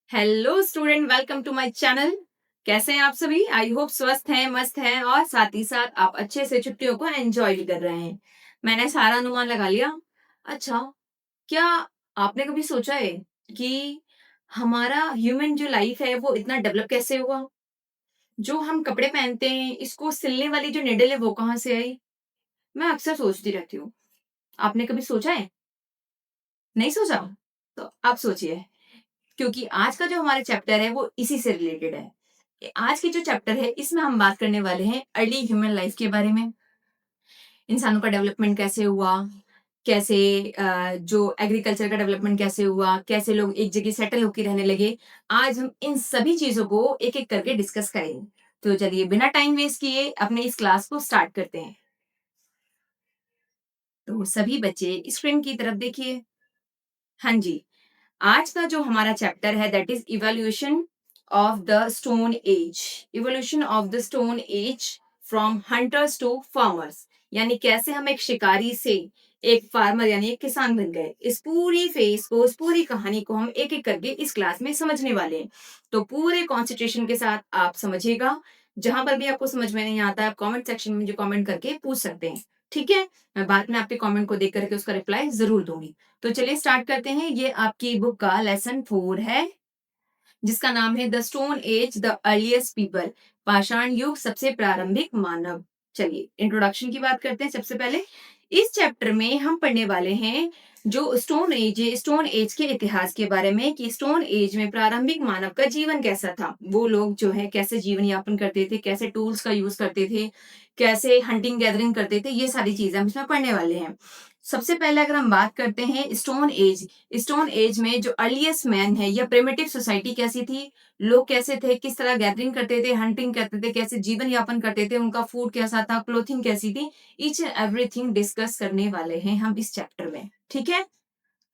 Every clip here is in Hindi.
Hello student, welcome to my channel. कैसे हैं आप सभी? आई होप स्वस्थ हैं, मस्त हैं और साथ ही साथ आप अच्छे से छुट्टियों को एंजॉय भी कर रहे हैं। मैंने सारा अनुमान लगा लिया। अच्छा, क्या आपने कभी सोचा है कि हमारा ह्यूमन जो लाइफ है वो इतना डेवलप कैसे हुआ? जो हम कपड़े पहनते हैं, इसको सिलने वाली जो निडल है वो कहाँ से आई? मैं अक्सर सोचती रहती हूँ। आपने कभी सोचा है? नहीं सोचा? तो आप सोचिए। क्योंकि आज का जो हमारा चैप्टर है वो इसी से रिलेटेड है। आज की जो चैप्टर है इसमें हम बात करने वाले हैं अर्ली ह्यूमन लाइफ के बारे में। इंसानों का डेवलपमेंट कैसे हुआ, कैसे जो एग्रीकल्चर का डेवलपमेंट कैसे हुआ, कैसे लोग एक जगह सेटल होकर रहने लगे। आज हम इन सभी चीजों को एक एक करके डिस्कस करेंगे। तो चलिए बिना टाइम वेस्ट किए अपने इस क्लास को स्टार्ट करते हैं। तो सभी बच्चे स्क्रीन की तरफ देखिए। हाँ जी, आज का जो हमारा चैप्टर है that is evolution of the stone age. Evolution of the stone age from hunters to farmers, यानी कैसे हम एक शिकारी से एक फार्मर यानी एक किसान बन गए। इस पूरी फेस को, इस पूरी कहानी को हम एक एक करके इस क्लास में समझने वाले हैं। तो पूरे कॉन्सेंट्रेशन के साथ आप समझिएगा। जहां पर भी आपको समझ में नहीं आता है आप कमेंट सेक्शन में जो कमेंट करके पूछ सकते हैं। ठीक है, मैं बाद में आपके कमेंट को देख करके उसका रिप्लाई जरूर दूंगी। तो चलिए स्टार्ट करते हैं। ये आपकी बुक का लेसन 4 है, जिसका नाम है the stone as the earliest people. पाषाण युग, सबसे प्रारंभिक मानव। चलिए इंट्रोडक्शन की बात करते हैं। सबसे पहले इस चैप्टर में हम पढ़ने वाले हैं जो स्टोन एज है, स्टोन एज के इतिहास के बारे में कि स्टोन एज में प्रारंभिक मानव का जीवन कैसा था। वो लोग जो है कैसे जीवन यापन करते थे, कैसे टूल्स का यूज करते थे, कैसे हंटिंग गैदरिंग करते थे, ये सारी चीजें हम इसमें पढ़ने वाले हैं। सबसे पहले अगर हम बात करते हैं स्टोन एज, स्टोन एज में जो अर्लीस्ट मैन है या प्रिमिटिव सोसाइटी कैसी थी, लोग कैसे थे, किस तरह गैदरिंग करते थे, हंटिंग करते थे, कैसे जीवन यापन करते थे, उनका फूड कैसा था, क्लोथिंग कैसी थी, ईच एंड एवरीथिंग डिस्कस करने वाले हैं हम इस चैप्टर में। ठीक है,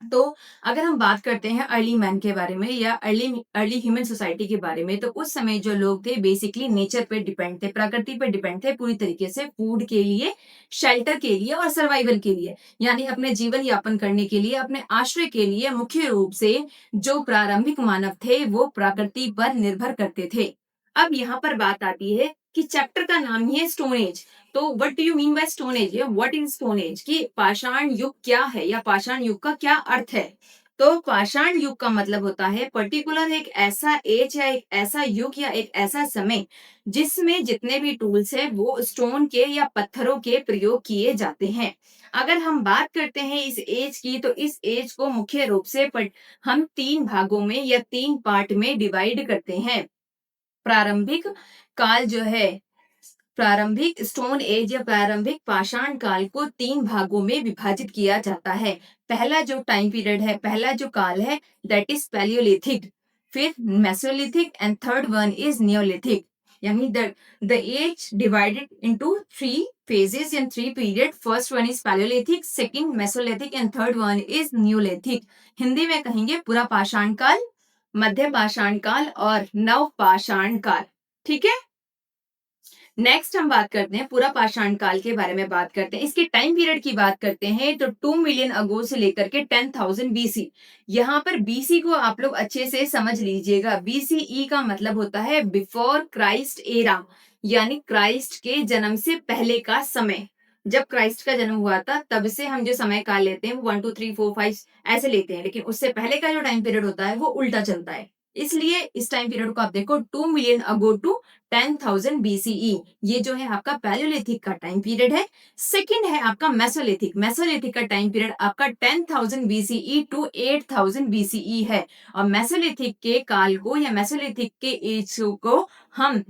तो अगर हम बात करते हैं अर्ली मैन के बारे में या अर्ली अर्ली ह्यूमन सोसाइटी के बारे में, तो उस समय जो लोग थे बेसिकली नेचर पे डिपेंड थे, प्रकृति पे डिपेंड थे पूरी तरीके से, फूड के लिए, शेल्टर के लिए और सर्वाइवल के लिए, यानी अपने जीवन यापन करने के लिए, अपने आश्रय के लिए मुख्य रूप से जो प्रारंभिक मानव थे वो प्रकृति पर निर्भर करते थे। अब यहाँ पर बात आती है कि चैप्टर का नाम ही है स्टोन एज। तो what do you mean by stone age या व्हाट इज स्टोन एज, कि पाषाण युग क्या है या पाषाण युग का क्या अर्थ है। तो पाषाण युग का मतलब होता है पर्टिकुलर एक ऐसा एज या एक ऐसा युग या एक ऐसा समय जिसमें जितने भी टूल्स है वो स्टोन के या पत्थरों के प्रयोग किए जाते हैं। अगर हम बात करते हैं इस एज की, तो इस एज को मुख्य रूप से हम तीन भागों में या तीन पार्ट में डिवाइड करते हैं। प्रारंभिक काल जो है, प्रारंभिक स्टोन एज या प्रारंभिक पाषाण काल को तीन भागों में विभाजित किया जाता है। पहला जो टाइम पीरियड है, पहला जो काल है दैट इज पैलियोलिथिक, फिर mesolithic and third one is neolithic. यानी the age divided into three phases and three period. First one is Paleolithic, second Mesolithic and third one is Neolithic. Hindi में कहेंगे पूरा पाषाण काल, मध्य पाषाण काल और नव पाषाण काल। ठीक है, नेक्स्ट हम बात करते हैं पूरा पाषाण काल के बारे में बात करते हैं। इसके टाइम पीरियड की बात करते हैं तो 2 मिलियन अगो से लेकर के 10,000 बीसी। यहाँ पर बीसी को आप लोग अच्छे से समझ लीजिएगा। बीसीई का मतलब होता है बिफोर क्राइस्ट एरा, यानी क्राइस्ट के जन्म से पहले का समय। जब क्राइस्ट का जन्म हुआ था तब से हम जो समय काल लेते हैं वो 1 2 3 4 5 ऐसे लेते हैं, लेकिन उससे पहले का जो टाइम पीरियड होता है वो उल्टा चलता है। इसलिए इस टाइम पीरियड को आप देखो 2 मिलियन अगो टू 10,000 बीसीई, ये जो है आपका पैलियोलिथिक का टाइम पीरियड है। सेकंड है आपका मेसोलिथिक। मेसोलिथिक का टाइम पीरियड आपका 10,000 बीसीई टू 8,000 बीसीई है। और मेसोलिथिक के काल को या मेसोलिथिक के एज को हम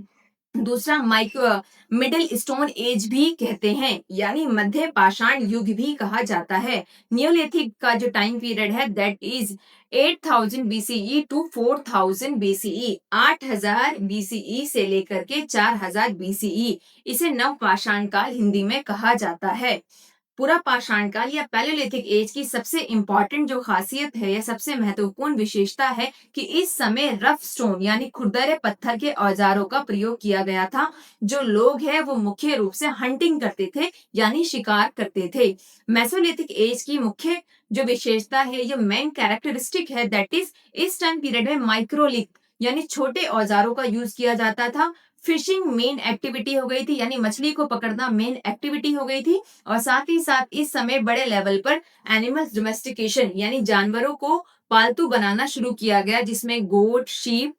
दूसरा माइक्रो मिडिल स्टोन एज भी कहते हैं, यानी मध्य पाषाण युग भी कहा जाता है। नियोलिथिक का जो टाइम पीरियड है that is 8,000 BCE to 4,000 BCE, 8,000 BCE से लेकर के 4,000 बीसीई, इसे नव पाषाण काल हिंदी में कहा जाता है। पूरा पाषाण काल या पैलियोलिथिक एज की सबसे इंपॉर्टेंट जो खासियत है या सबसे महत्वपूर्ण विशेषता है कि इस समय रफ स्टोन यानी खुरदरे पत्थर के औजारों का प्रयोग किया गया था। जो लोग हैं वो मुख्य रूप से हंटिंग करते थे यानी शिकार करते थे। मेसोलिथिक एज की मुख्य जो विशेषता है, जो मेन कैरेक्टरिस्टिक है, दैट इज इस टाइम पीरियड में माइक्रोलिथ यानी छोटे औजारों का यूज किया जाता था। फिशिंग मेन एक्टिविटी हो गई थी यानी मछली को पकड़ना मेन एक्टिविटी हो गई थी। और साथ ही साथ इस समय बड़े लेवल पर एनिमल्स डोमेस्टिकेशन यानी जानवरों को पालतू बनाना शुरू किया गया, जिसमें गोट, शीप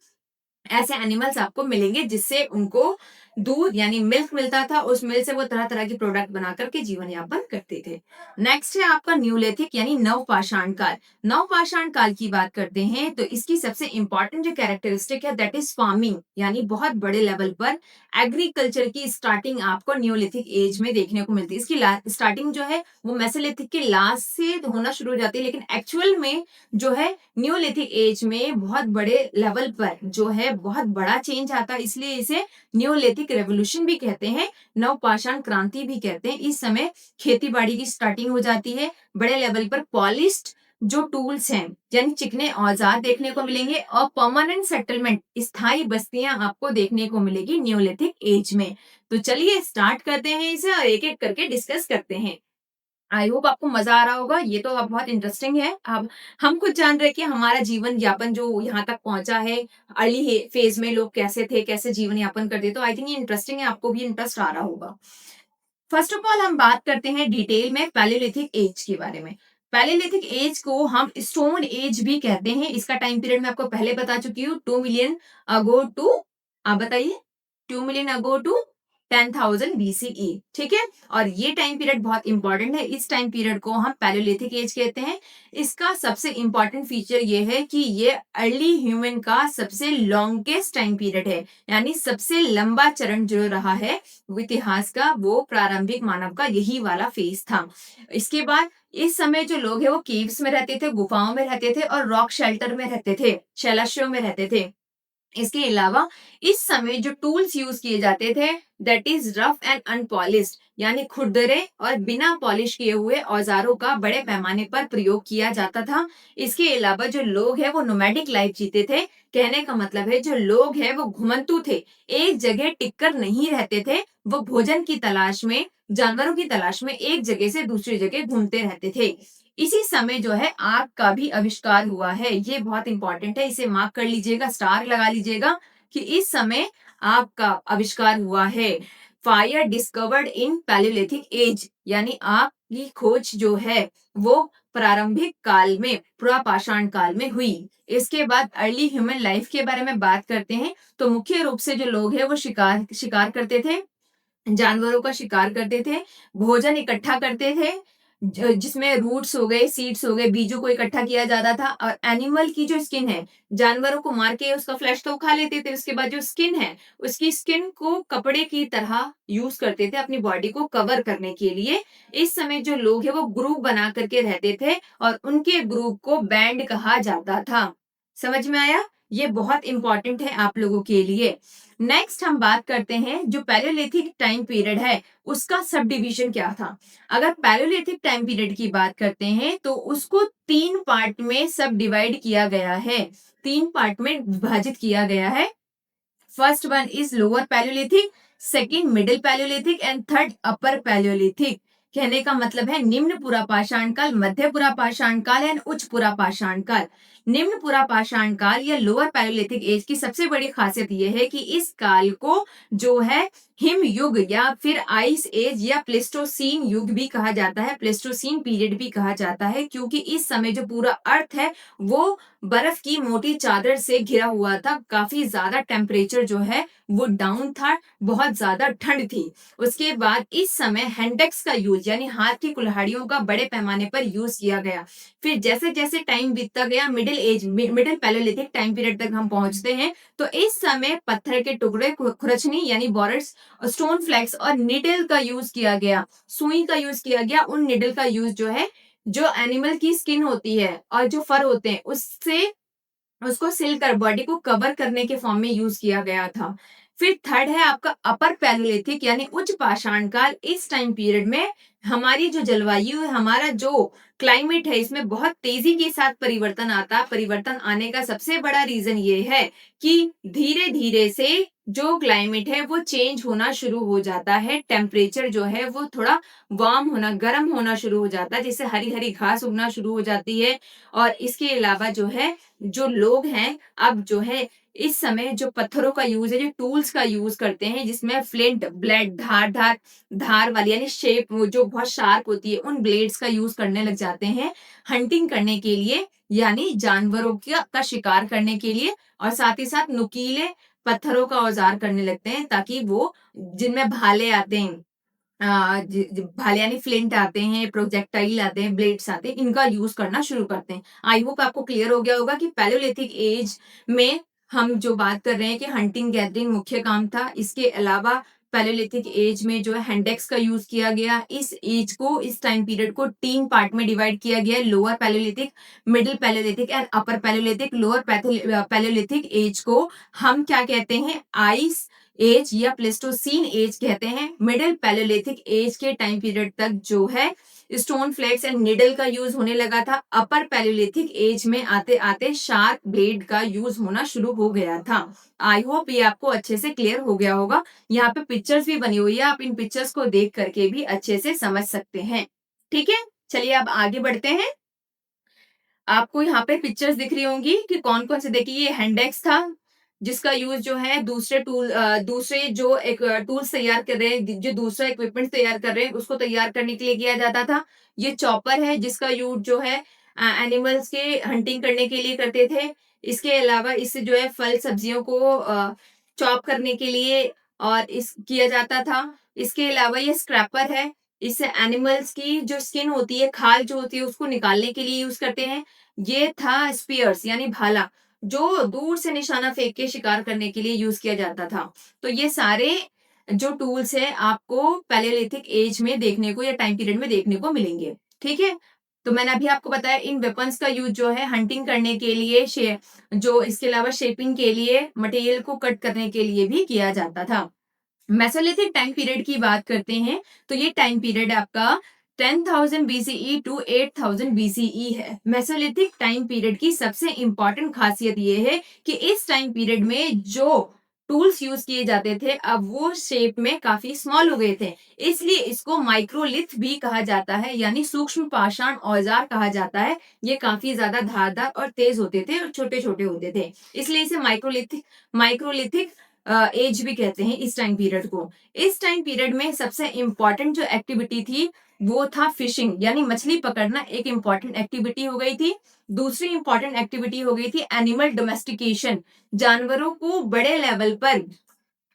ऐसे एनिमल्स आपको मिलेंगे जिससे उनको दूध यानी मिल्क मिलता था। उस मिल्क से वो तरह तरह की प्रोडक्ट बना करके जीवन यापन करते थे। नेक्स्ट है आपका न्यूलिथिक यानी नवपाषाण काल। नवपाषाण काल की बात करते हैं तो इसकी सबसे इंपॉर्टेंट जो कैरेक्टरिस्टिक है दैट इज फार्मिंग यानी बहुत बड़े लेवल पर एग्रीकल्चर की स्टार्टिंग आपको न्यूलिथिक एज में देखने को मिलती है। इसकी स्टार्टिंग जो है वो मेसोलिथिक के लास्ट से होना शुरू हो जाती है, लेकिन एक्चुअल में जो है न्यूलिथिक एज में बहुत बड़े लेवल पर जो है बहुत बड़ा चेंज आता है, इसलिए इसे न्यूलिथिक रेवोल्यूशन भी कहते हैं, नवपाषाण क्रांति भी कहते हैं। इस समय खेती बाड़ी की स्टार्टिंग हो जाती है, बड़े लेवल पर पॉलिश्ड जो टूल्स हैं यानी चिकने औजार देखने को मिलेंगे और परमानेंट सेटलमेंट स्थायी बस्तियां आपको देखने को मिलेगी न्यूलिथिक एज में। तो चलिए स्टार्ट करते हैं इसे और एक एक करके डिस्कस करते हैं। आई होप आपको मजा आ रहा होगा। ये तो अब बहुत इंटरेस्टिंग है। अब हम कुछ जान रहे हैं कि हमारा जीवन यापन जो यहाँ तक पहुंचा है, अर्ली फेज में लोग कैसे थे, कैसे जीवन यापन करते, तो आई थिंक ये इंटरेस्टिंग है, आपको भी इंटरेस्ट आ रहा होगा। फर्स्ट ऑफ ऑल हम बात करते हैं डिटेल में पैलियोलिथिक एज के बारे में। पैलियोलिथिक एज को हम स्टोन एज भी कहते हैं। इसका टाइम पीरियड मैं आपको पहले बता चुकी हूँ, 2 मिलियन अगो टू, आप बताइए, 2 मिलियन अगो टू 10,000 BCE। ठीक है, और ये टाइम पीरियड बहुत इंपॉर्टेंट है। इस टाइम पीरियड को हम पैलियोलिथिक एज कहते हैं। इसका सबसे इंपॉर्टेंट फीचर ये है कि ये अर्ली ह्यूमन का सबसे लॉन्गेस्ट टाइम पीरियड है, यानी सबसे लंबा चरण जो रहा है इतिहास का, वो प्रारंभिक मानव का यही वाला फेज था। इसके बाद इस समय जो लोग हैं वो केव्स में रहते थे, गुफाओं में रहते थे और रॉक शेल्टर में रहते थे, शैलाश्रयों में रहते थे। इसके अलावा इस समय जो टूल्स यूज किए जाते थे that is rough and unpolished यानी खुरदरे और बिना पॉलिश किए हुए औजारों का बड़े पैमाने पर प्रयोग किया जाता था। इसके अलावा जो लोग हैं वो नोमैडिक लाइफ जीते थे। कहने का मतलब है जो लोग हैं वो घुमंतु थे, एक जगह टिककर नहीं रहते थे, वो भोजन की तलाश में, जानवरों की तलाश में एक जगह से दूसरी जगह घूमते रहते थे। इसी समय जो है आग का भी आविष्कार हुआ है। ये बहुत इंपॉर्टेंट है, इसे मार्क कर लीजिएगा, स्टार लगा लीजिएगा कि इस समय आग का आविष्कार हुआ है। Fire discovered in palaeolithic age यानी आग की खोज जो है वो प्रारंभिक काल में, पुरापाषाण काल में हुई। इसके बाद अर्ली ह्यूमन लाइफ के बारे में बात करते हैं तो मुख्य रूप से जो लोग हैं वो शिकार शिकार करते थे, जानवरों का शिकार करते थे, भोजन इकट्ठा करते थे, जिसमें रूट्स हो गए, सीड्स हो गए, बीजों को इकट्ठा किया जाता था। और एनिमल की जो स्किन है, जानवरों को मार के उसका फ्लैश तो खा लेते थे, उसके बाद जो स्किन है उसकी स्किन को कपड़े की तरह यूज करते थे अपनी बॉडी को कवर करने के लिए। इस समय जो लोग हैं वो ग्रुप बना करके रहते थे और उनके ग्रुप को बैंड कहा जाता था। समझ में आया? ये बहुत इंपॉर्टेंट है आप लोगों के लिए। नेक्स्ट हम बात करते हैं जो पैलियोलिथिक टाइम पीरियड है उसका सब डिवीजन क्या था। अगर पैलियोलिथिक टाइम पीरियड की बात करते हैं तो उसको 3 पार्ट में सब डिवाइड किया गया है, 3 पार्ट में विभाजित किया गया है। First one is lower Palaeolithic, second middle palaeolithic and third upper Palaeolithic. कहने का मतलब है निम्न पुरापाषाण काल, मध्य पुरापाषाण काल एंड उच्च पुरापाषाण काल। निम्न पुरापाषाण काल या लोअर पैलियोलिथिक एज की सबसे बड़ी खासियत यह है कि इस काल को जो है हिम युग या फिर आइस एज या प्लेस्टोसीन युग भी कहा जाता है, प्लेस्टोसीन पीरियड भी कहा जाता है, क्योंकि इस समय जो पूरा अर्थ है वो बर्फ की मोटी चादर से घिरा हुआ था। काफी ज्यादा टेम्परेचर जो है वो डाउन था, बहुत ज्यादा ठंड थी। उसके बाद इस समय हैंडेक्स का यूज यानी हाथ की कुल्हाड़ियों का बड़े पैमाने पर यूज किया गया। फिर जैसे जैसे टाइम बीतता गया मिडिल पैलियोलिथिक टाइम पीरियड तक हम पहुंचते हैं तो इस समय पत्थर के टुकड़े, खुरचनी यानी बोरड्स, स्टोन फ्लैक्स और निडल का यूज किया गया, सुई का यूज किया गया। उन निडल का यूज जो है जो एनिमल की स्किन होती है और जो फर होते हैं उससे उसको सिल कर बॉडी को कवर करने के फॉर्म में यूज किया गया था। फिर थर्ड है आपका अपर पैलियोलिथिक यानी उच्च पाषाण काल। इस टाइम पीरियड में हमारी जो जलवायु है, हमारा जो क्लाइमेट है, इसमें बहुत तेजी के साथ परिवर्तन आता है। परिवर्तन आने का सबसे बड़ा रीजन ये है कि धीरे धीरे से जो क्लाइमेट है वो चेंज होना शुरू हो जाता है। टेम्परेचर जो है वो थोड़ा वार्म होना, गर्म होना शुरू हो जाता है, जिससे हरी हरी घास उगना शुरू हो जाती है। और इसके अलावा जो है, जो लोग हैं अब जो है इस समय जो पत्थरों का यूज है, जो टूल्स का यूज करते हैं, जिसमें फ्लिंट ब्लेड, धार धार धार वाली यानी शेप वो जो बहुत शार्प होती है, उन ब्लेड्स का यूज करने लग जाते हैं हंटिंग करने के लिए, यानी जानवरों का शिकार करने के लिए। और साथ ही साथ नुकीले पत्थरों का औजार करने लगते हैं, ताकि वो जिनमें भाले आते हैं, भाले यानी फ्लिंट आते हैं, प्रोजेक्टाइल आते हैं, ब्लेड्स आते हैं, इनका यूज करना शुरू करते हैं। आई होप आपको क्लियर हो गया होगा कि पैलियोलिथिक एज में हम जो बात कर रहे हैं कि हंटिंग गैदरिंग मुख्य काम था। इसके अलावा पैलियोलिथिक एज में जो है हैंडेक्स का यूज किया गया। इस एज को, इस टाइम पीरियड को 3 पार्ट में डिवाइड किया गया, lower palaeolithic, middle palaeolithic and upper palaeolithic. Lower palaeolithic age को हम क्या कहते हैं, आइस एज या प्लेस्टोसीन एज कहते हैं। मिडिल पैलियोलिथिक एज के टाइम पीरियड तक जो है स्टोन फ्लेक्स एंड निडल का यूज होने लगा था। अपर पैलियोलिथिक एज में आते आते शार्प ब्लेड का यूज होना शुरू हो गया था। आई होप ये आपको अच्छे से क्लियर हो गया होगा। यहाँ पे पिक्चर्स भी बनी हुई है, आप इन पिक्चर्स को देख करके भी अच्छे से समझ सकते हैं। ठीक है, चलिए अब आगे बढ़ते हैं। आपको यहाँ पे पिक्चर्स दिख रही होंगी कि कौन कौन से, देखिए ये हैंडेक्स था, जिसका यूज जो है दूसरे जो एक टूल्स तैयार कर रहे हैं, जो दूसरा इक्विपमेंट तैयार कर रहे हैं, उसको तैयार करने के लिए किया जाता था। ये चॉपर है, जिसका यूज जो है एनिमल्स के हंटिंग करने के लिए करते थे। इसके अलावा इससे जो है फल सब्जियों को चॉप करने के लिए और इस किया जाता था। इसके अलावा ये स्क्रैपर है, इससे एनिमल्स की जो स्किन होती है, खाल जो होती है, उसको निकालने के लिए यूज करते हैं। ये था स्पीयर्स यानी भाला, जो दूर से निशाना फेंक के शिकार करने के लिए यूज किया जाता था। तो ये सारे जो टूल्स है आपको पैलियोलिथिक एज में देखने को या टाइम पीरियड में देखने को मिलेंगे। ठीक है, तो मैंने अभी आपको बताया इन वेपन्स का यूज जो है हंटिंग करने के लिए, जो इसके अलावा शेपिंग के लिए, मटेरियल को कट करने के लिए भी किया जाता था। मेसोलिथिक टाइम पीरियड की बात करते हैं तो ये टाइम पीरियड आपका 10,000 बीसीई टू 8,000 बीसीई है। मेसोलिथिक टाइम पीरियड की सबसे इंपॉर्टेंट खासियत ये है कि इस टाइम पीरियड में जो टूल्स यूज किए जाते थे, अब वो शेप में काफी स्मॉल हो गए थे, इसलिए इसको माइक्रोलिथ भी कहा जाता है, यानी सूक्ष्म पाषाण औजार कहा जाता है। ये काफी ज्यादा धारदार और तेज होते थे और छोटे छोटे होते थे, इसलिए इसे माइक्रोलिथिक एज भी कहते हैं इस टाइम पीरियड को। इस टाइम पीरियड में सबसे इंपॉर्टेंट जो एक्टिविटी थी वो था फिशिंग, यानी मछली पकड़ना एक इंपॉर्टेंट एक्टिविटी हो गई थी। दूसरी इंपॉर्टेंट एक्टिविटी हो गई थी एनिमल डोमेस्टिकेशन, जानवरों को बड़े लेवल पर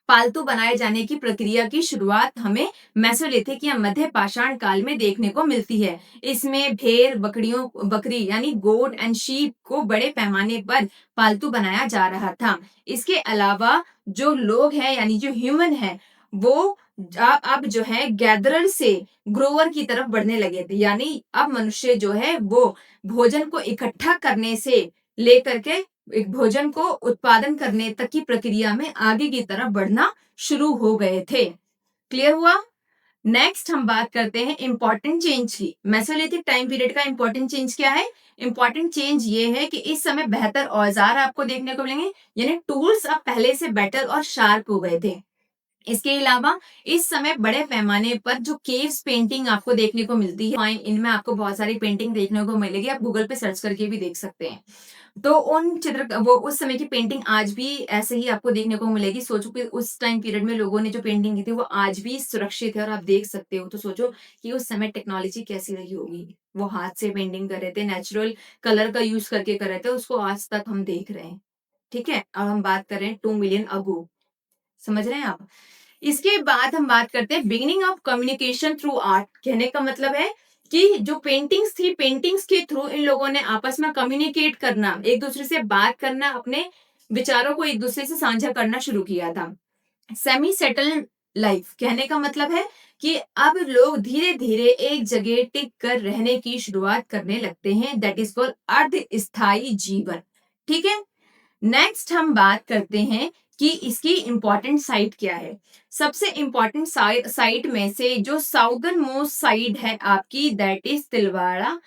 पालतू बनाए जाने की प्रक्रिया की शुरुआत हमें मेसोलिथिक या मध्य पाषाण काल में देखने को मिलती है। इसमें भेड़, बकरी यानी गोट एंड शीप को बड़े पैमाने पर पालतू बनाया जा रहा था। इसके अलावा जो लोग हैं यानी जो ह्यूमन है, वो अब जो है गैदरर से ग्रोवर की तरफ बढ़ने लगे थे, यानी अब मनुष्य जो है वो भोजन को इकट्ठा करने से लेकर के एक भोजन को उत्पादन करने तक की प्रक्रिया में आगे की तरफ बढ़ना शुरू हो गए थे। क्लियर हुआ? नेक्स्ट हम बात करते हैं इंपॉर्टेंट चेंज की। मेसोलिथिक टाइम पीरियड का इंपॉर्टेंट चेंज क्या है? इंपॉर्टेंट चेंज ये है कि इस समय बेहतर औजार आपको देखने को मिलेंगे, यानी टूल्स अब पहले से बेटर और शार्प हो गए थे। इसके अलावा इस समय बड़े पैमाने पर जो केव्स पेंटिंग आपको देखने को मिलती है, इनमें आपको बहुत सारी पेंटिंग देखने को मिलेगी, आप गूगल पे सर्च करके भी देख सकते हैं। तो उन चित्र, वो उस समय की पेंटिंग आज भी ऐसे ही आपको देखने को मिलेगी। सोचो कि उस टाइम पीरियड में लोगों ने जो पेंटिंग की थी वो आज भी सुरक्षित है और आप देख सकते हो। तो सोचो कि उस समय टेक्नोलॉजी कैसी रही होगी। वो हाथ से पेंटिंग कर रहे थे, नेचुरल कलर का यूज करके कर रहे थे, उसको आज तक हम देख रहे हैं। ठीक है, अब हम बात कर रहे हैं 2 मिलियन अगो। समझ रहे हैं आप? इसके बाद हम बात करते हैं beginning of communication through art. कहने का मतलब है कि जो पेंटिंग्स थी, पेंटिंग्स के थ्रू इन लोगों ने आपस में कम्युनिकेट करना, एक दूसरे से बात करना, अपने विचारों को एक दूसरे से साझा करना शुरू किया था। सेमी सेटल्ड लाइफ, कहने का मतलब है कि अब लोग धीरे धीरे एक जगह टिक कर रहने की शुरुआत करने लगते हैं। दैट इज कॉल्ड अर्ध स्थायी जीवन। ठीक है, नेक्स्ट हम बात करते हैं कि इसकी इम्पोर्टेंट साइट क्या है। सबसे इम्पोर्टेंट साइट में से जो साउदर्न मोस्ट साइड है आपकी, दैट इज तिलवाड़ा।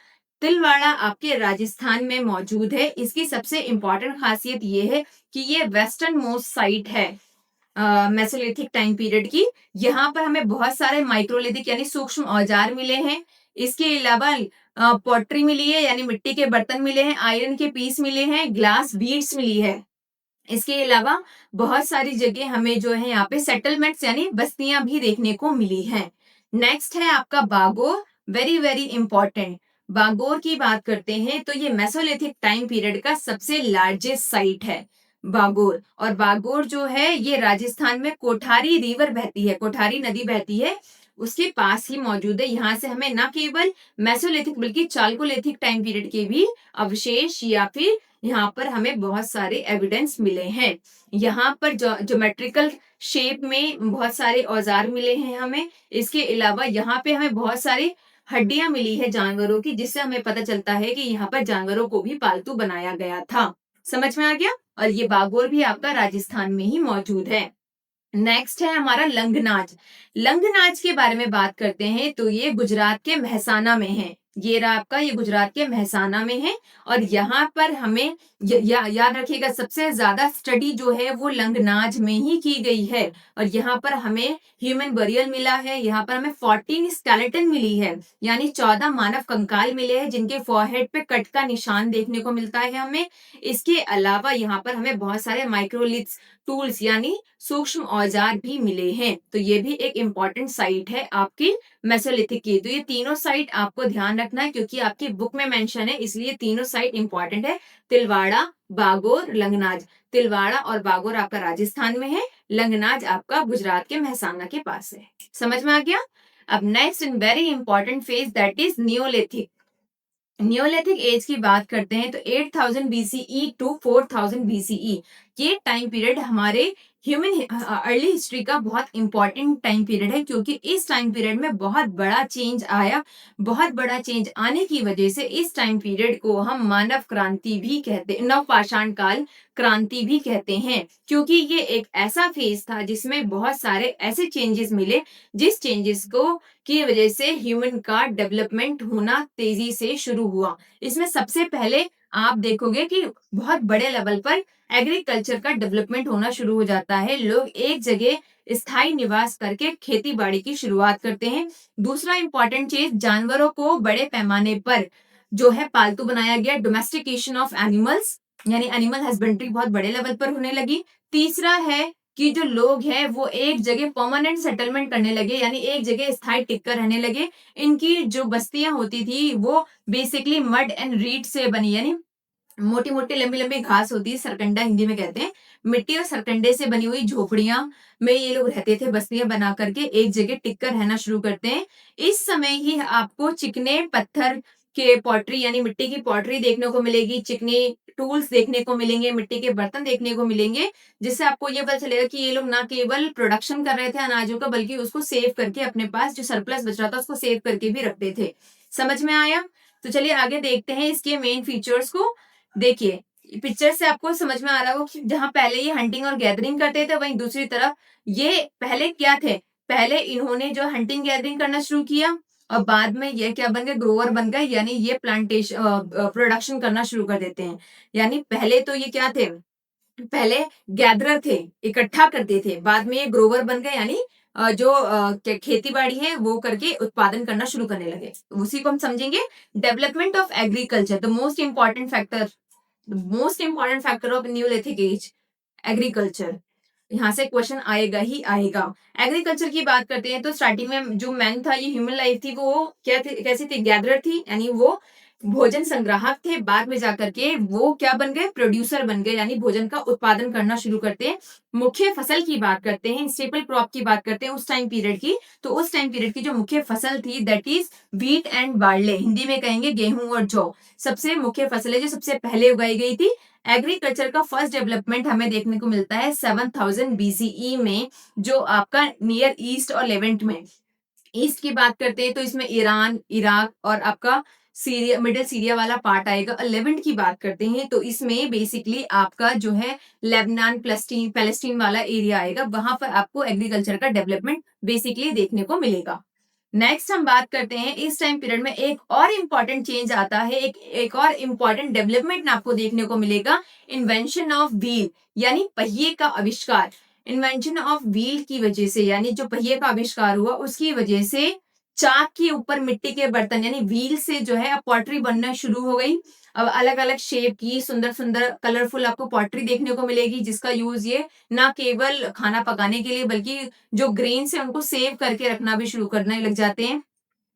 तिलवाड़ा आपके राजस्थान में मौजूद है। इसकी सबसे इम्पोर्टेंट खासियत ये है कि ये वेस्टर्न मोस्ट साइट है मेसोलिथिक टाइम पीरियड की। यहाँ पर हमें बहुत सारे माइक्रोलिथिक यानी सूक्ष्म औजार मिले हैं। इसके अलावा पॉटरी मिली है यानी मिट्टी के बर्तन मिले हैं, आयरन के पीस मिले हैं, ग्लास बीड्स मिली है। इसके अलावा बहुत सारी जगह हमें जो है यहाँ पे सेटलमेंट्स यानी बस्तियां भी देखने को मिली हैं। नेक्स्ट है आपका Bagor, very very important. Bagor की बात करते हैं तो ये मेसोलिथिक टाइम पीरियड का सबसे लार्जेस्ट साइट है बागोर। और बागोर जो है ये राजस्थान में कोठारी रिवर बहती है, कोठारी नदी बहती है, उसके पास ही मौजूद है। यहाँ से हमें न केवल मेसोलिथिक बल्कि चालकोलिथिक टाइम पीरियड के भी अवशेष या फिर यहाँ पर हमें बहुत सारे एविडेंस मिले हैं। यहाँ पर ज्योमेट्रिकल शेप में बहुत सारे औजार मिले हैं हमें। इसके अलावा यहाँ पे हमें बहुत सारी हड्डियां मिली है जानवरों की, जिससे हमें पता चलता है कि यहाँ पर जानवरों को भी पालतू बनाया गया था। समझ में आ गया? और ये बागोर भी आपका राजस्थान में ही मौजूद है। नेक्स्ट है हमारा लंगनाज। लंगनाज के बारे में बात करते हैं तो ये गुजरात के महसाना में है। ये रहा आपका, ये गुजरात के महसाना में है। और यहाँ पर हमें याद रखिएगा सबसे ज्यादा स्टडी जो है वो लंगनाज में ही की गई है। और यहाँ पर हमें ह्यूमन बरियल मिला है। यहाँ पर हमें 14 स्केलेटन मिली है यानी 14 मानव कंकाल मिले हैं जिनके फॉरहेड पे कट का निशान देखने को मिलता है हमें। इसके अलावा यहाँ पर हमें बहुत सारे माइक्रोलिथ्स टूल्स यानी सूक्ष्म औजार भी मिले हैं। तो ये भी एक इम्पॉर्टेंट साइट है आपकी मेसोलिथिक की। तो ये तीनों साइट आपको ध्यान रखना है क्योंकि आपकी बुक में मेंशन है, इसलिए तीनों साइट इंपॉर्टेंट है। तिलवाड़ा, बागोर, लंगनाज। तिलवाड़ा और बागोर आपका राजस्थान में है, लंगनाज आपका गुजरात के महसाना के पास है। समझ में आ गया? अब next in very important phase that is neolithic. Neolithic age की बात करते हैं तो 8000 बीसीई टू 4000 बीसीई ये टाइम पीरियड हमारे ह्यूमन अर्ली हिस्ट्री का बहुत इंपॉर्टेंट टाइम पीरियड है क्योंकि इस टाइम पीरियड में बहुत बड़ा चेंज आया। बहुत बड़ा चेंज आने की वजह से इस टाइम पीरियड को हम मानव क्रांति भी कहते हैं, नवपाषाण काल क्रांति भी कहते हैं, क्योंकि ये एक ऐसा फेज था जिसमें बहुत सारे ऐसे चेंजेस मिले जिस चेंजेस को की वजह से ह्यूमन का डेवलपमेंट होना तेजी से शुरू हुआ। इसमें सबसे पहले आप देखोगे कि बहुत बड़े लेवल पर एग्रीकल्चर का डेवलपमेंट होना शुरू हो जाता है। लोग एक जगह स्थायी निवास करके खेती बाड़ी की शुरुआत करते हैं। दूसरा इंपॉर्टेंट चीज, जानवरों को बड़े पैमाने पर जो है पालतू बनाया गया, डोमेस्टिकेशन ऑफ एनिमल्स यानी एनिमल हस्बेंड्री बहुत बड़े लेवल पर होने लगी। तीसरा है कि जो लोग हैं वो एक जगह परमानेंट सेटलमेंट करने लगे यानी एक जगह स्थायी टिक कर रहने लगे। इनकी जो बस्तियां होती थी वो बेसिकली मड एंड रीड से बनी यानी मोटी मोटी लंबी लंबी घास होती है, सरकंडा हिंदी में कहते हैं। मिट्टी और सरकंडे से बनी हुई झोपड़ियां में ये लोग रहते थे, बस्तियां बना करके एक जगह टिक कर रहना शुरू करते हैं। इस समय ही आपको चिकने पत्थर के पॉटरी यानी मिट्टी की पॉटरी देखने को मिलेगी, चिकने टूल्स देखने को मिलेंगे, मिट्टी के बर्तन देखने को मिलेंगे, जिससे आपको ये पता चलेगा कि ये लोग ना केवल प्रोडक्शन कर रहे थे अनाजों का बल्कि उसको सेव करके अपने पास जो सरप्लस बच रहा था उसको सेव करके भी रखते थे। समझ में आया? तो चलिए आगे देखते हैं इसके मेन फीचर्स को। देखिए पिक्चर से आपको समझ में आ रहा होगा कि जहां पहले ये हंटिंग और गैदरिंग करते थे वहीं दूसरी तरफ ये पहले क्या थे, पहले इन्होंने जो हंटिंग गैदरिंग करना शुरू किया और बाद में ये क्या बन गए, ग्रोवर बन गए यानी ये प्लांटेशन प्रोडक्शन करना शुरू कर देते हैं। यानी पहले तो ये क्या थे, पहले गैदरर थे, इकट्ठा करते थे, बाद में ये ग्रोवर बन गए यानी जो खेती बाड़ी है वो करके उत्पादन करना शुरू करने लगे। उसी को हम समझेंगे। Development of agriculture, the most important factor, the most important factor of neolithic age, agriculture. यहाँ से क्वेश्चन आएगा ही आएगा। एग्रीकल्चर की बात करते हैं तो स्टार्टिंग में जो मैन था, ये ह्यूमन लाइफ थी, वो क्या थी, कैसी थी, गैदरर थी यानी वो भोजन संग्राहक थे। बाद में जाकर के वो क्या बन गए, प्रोड्यूसर बन गए यानी भोजन का उत्पादन करना शुरू करते हैं। मुख्य फसल की बात करते हैं, स्टेपल क्रॉप की बात करते हैं उस टाइम पीरियड की, तो उस टाइम पीरियड की जो मुख्य फसल थी that is wheat and barley, Hindi में कहेंगे गेहूं और जौ। सबसे मुख्य फसल है जो सबसे पहले उगाई गई थी। एग्रीकल्चर का फर्स्ट डेवलपमेंट हमें देखने को मिलता है 7000 बीसीई में, जो आपका नियर ईस्ट और लेवेंट में। ईस्ट की बात करते हैं तो इसमें ईरान, इराक और आपका सीरिया मिडल सीरिया वाला पार्ट आएगा। और लेवेंट की बात करते हैं तो इसमें बेसिकली आपका जो है लेबनान पैलेस्टीन वाला एरिया आएगा, वहां पर आपको एग्रीकल्चर का डेवलपमेंट बेसिकली देखने को मिलेगा। नेक्स्ट हम बात करते हैं इस टाइम पीरियड में एक और इम्पॉर्टेंट चेंज आता है, एक और इम्पॉर्टेंट डेवलपमेंट आपको देखने को मिलेगा, इन्वेंशन ऑफ व्हील यानी पहिए का आविष्कार। इन्वेंशन ऑफ व्हील की वजह से यानी जो पहिए का आविष्कार हुआ उसकी वजह से चाक के ऊपर मिट्टी के बर्तन यानी व्हील से जो है अब पॉटरी बनना शुरू हो गई। अब अलग अलग शेप की सुंदर सुंदर कलरफुल आपको पॉटरी देखने को मिलेगी, जिसका यूज ये ना केवल खाना पकाने के लिए बल्कि जो ग्रेन्स है उनको सेव करके रखना भी शुरू करने लग जाते हैं।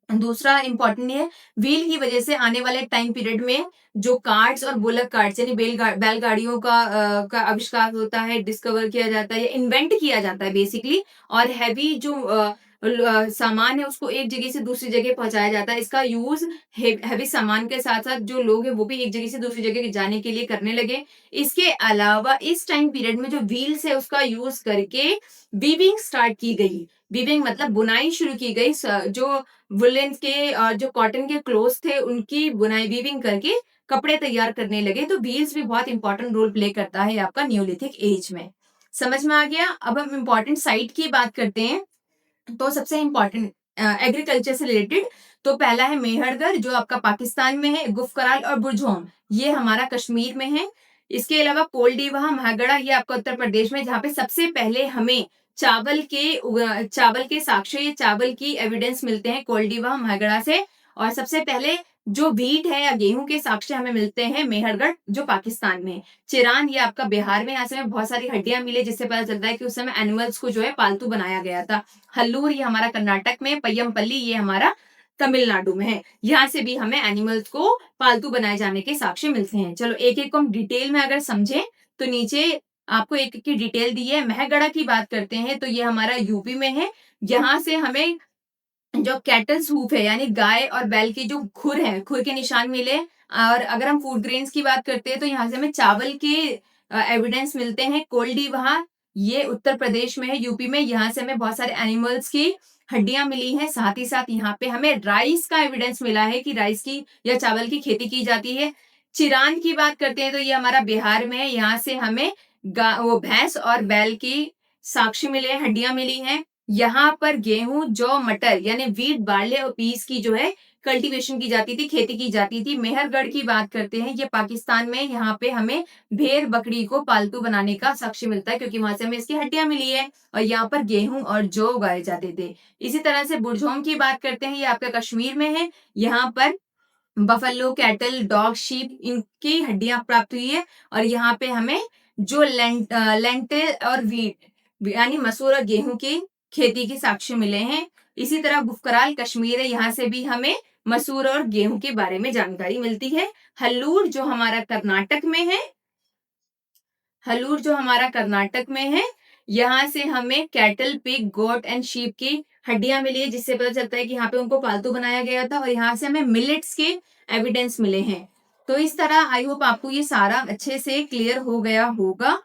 दूसरा इंपॉर्टेंट है व्हील की वजह से आने वाले टाइम पीरियड में जो कार्ट्स और बुलक कार्ट्स यानी बैलगाड़ियों का आविष्कार होता है, डिस्कवर किया जाता है, इन्वेंट किया जाता है बेसिकली। और हैवी जो सामान है उसको एक जगह से दूसरी जगह पहुंचाया जाता है। इसका यूज हैवी सामान के साथ साथ जो लोग हैं वो भी एक जगह से दूसरी जगह जाने के लिए करने लगे। इसके अलावा इस टाइम पीरियड में जो व्हील्स है उसका यूज करके वीविंग स्टार्ट की गई। वीविंग मतलब बुनाई शुरू की गई। जो वुलन के और जो कॉटन के क्लोथ्स थे उनकी बुनाई वीविंग करके कपड़े तैयार करने लगे। तो व्हील्स भी बहुत इंपॉर्टेंट रोल प्ले करता है आपका न्यूलिथिक एज में। समझ में आ गया। अब हम इंपॉर्टेंट साइट की बात करते हैं। तो सबसे इम्पोर्टेंट एग्रीकल्चर से रिलेटेड तो पहला है मेहरगढ़ जो आपका पाकिस्तान में है, गुफकराल और बुरझोम ये हमारा कश्मीर में है। इसके अलावा कोलडीवाह महागढ़ा ये आपका उत्तर प्रदेश में, जहाँ पे सबसे पहले हमें चावल के साक्ष्य या चावल की एविडेंस मिलते हैं कोलडीवाह महागढ़ा से। और सबसे पहले जो व्हीट है या गेहूं के साक्ष्य हमें मिलते हैं मेहरगढ़ जो पाकिस्तान में। चिरान ये आपका बिहार में, यहाँ से हमें बहुत सारी हड्डियां मिले जिससे पता चलता है कि उस समय एनिमल्स को जो है पालतू बनाया गया था। हल्लूर ये हमारा कर्नाटक में, पय्यमपल्ली ये हमारा तमिलनाडु में है। यहाँ से भी हमें एनिमल्स को पालतू बनाए जाने के साक्ष्य मिलते हैं। चलो एक एक को हम डिटेल में अगर समझें तो नीचे आपको एक एक की डिटेल दी है। महगढ़ा की बात करते हैं तो ये हमारा यूपी में है। यहाँ से हमें जो कैटल्स हूफ है यानी गाय और बैल की जो खुर है, खुर के निशान मिले। और अगर हम फूड ग्रेन्स की बात करते हैं तो यहाँ से हमें चावल के एविडेंस मिलते हैं। कोल्डी वहां ये उत्तर प्रदेश में है, यूपी में। यहाँ से हमें बहुत सारे एनिमल्स की हड्डियां मिली हैं। साथ ही साथ यहाँ पे हमें राइस का एविडेंस मिला है कि राइस की या चावल की खेती की जाती है। चिरान की बात करते हैं तो ये हमारा बिहार में है। यहाँ से हमें वो भैंस और बैल की साक्ष्य मिले, हड्डियां मिली हैं। यहाँ पर गेहूं, जौ, मटर यानी वीट, बार्ले और पीस की जो है कल्टीवेशन की जाती थी, खेती की जाती थी। मेहरगढ़ की बात करते हैं, ये पाकिस्तान में। यहाँ पे हमें भेड़ बकरी को पालतू बनाने का साक्ष्य मिलता है क्योंकि वहां से हमें इसकी हड्डियां मिली है। और यहाँ पर गेहूं और जौ उगाए जाते थे। इसी तरह से बुरझोम की बात करते हैं, ये आपका कश्मीर में है। यहाँ पर बफेलो, कैटल, डॉग, शीप इनकी हड्डियां प्राप्त हुई है। और यहाँ पे हमें जो लेंटिल और वीट यानी मसूर और गेहूं की खेती के साक्ष्य मिले हैं। इसी तरह गुफकराल कश्मीर है, यहाँ से भी हमें मसूर और गेहूं के बारे में जानकारी मिलती है। हल्लूर जो हमारा कर्नाटक में है, हल्लूर जो हमारा कर्नाटक में है, यहाँ से हमें cattle, pig, goat and sheep की हड्डियां मिली है जिससे पता चलता है कि यहाँ पे उनको पालतू बनाया गया था। और यहाँ से हमें मिलेट्स के एविडेंस मिले हैं। तो इस तरह आई होप आपको ये सारा अच्छे से क्लियर हो गया होगा।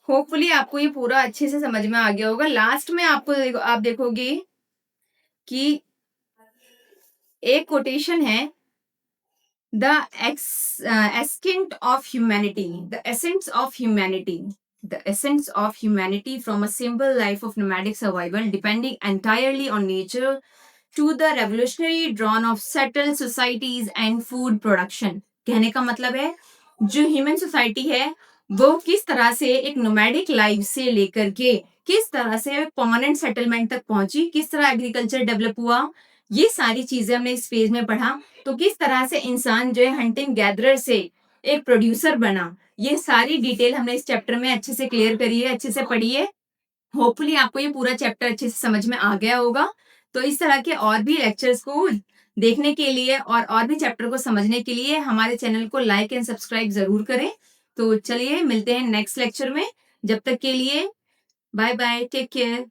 होपफुली आपको ये पूरा अच्छे से समझ में आ गया होगा। लास्ट में आप देखोगे कि एक कोटेशन है, the ascent of humanity, the essence of humanity, the essence of humanity from a simple life of nomadic survival depending entirely on nature to the revolutionary dawn of settled societies and food production। कहने का मतलब है जो ह्यूमन सोसाइटी है वो किस तरह से एक नोमैडिक लाइफ से लेकर के किस तरह से परमानेंट सेटलमेंट तक पहुंची, किस तरह एग्रीकल्चर डेवलप हुआ, ये सारी चीजें हमने इस पेज में पढ़ा। तो किस तरह से इंसान जो है हंटिंग गैदरर से एक प्रोड्यूसर बना, ये सारी डिटेल हमने इस चैप्टर में अच्छे से क्लियर करी है, अच्छे से पढ़ी है। होपफुली आपको ये पूरा चैप्टर अच्छे से समझ में आ गया होगा। तो इस तरह के और भी लेक्चर्स को देखने के लिए और भी चैप्टर को समझने के लिए हमारे चैनल को लाइक एंड सब्सक्राइब जरूर करें। तो चलिए मिलते हैं नेक्स्ट लेक्चर में। जब तक के लिए बाय बाय, टेक केयर।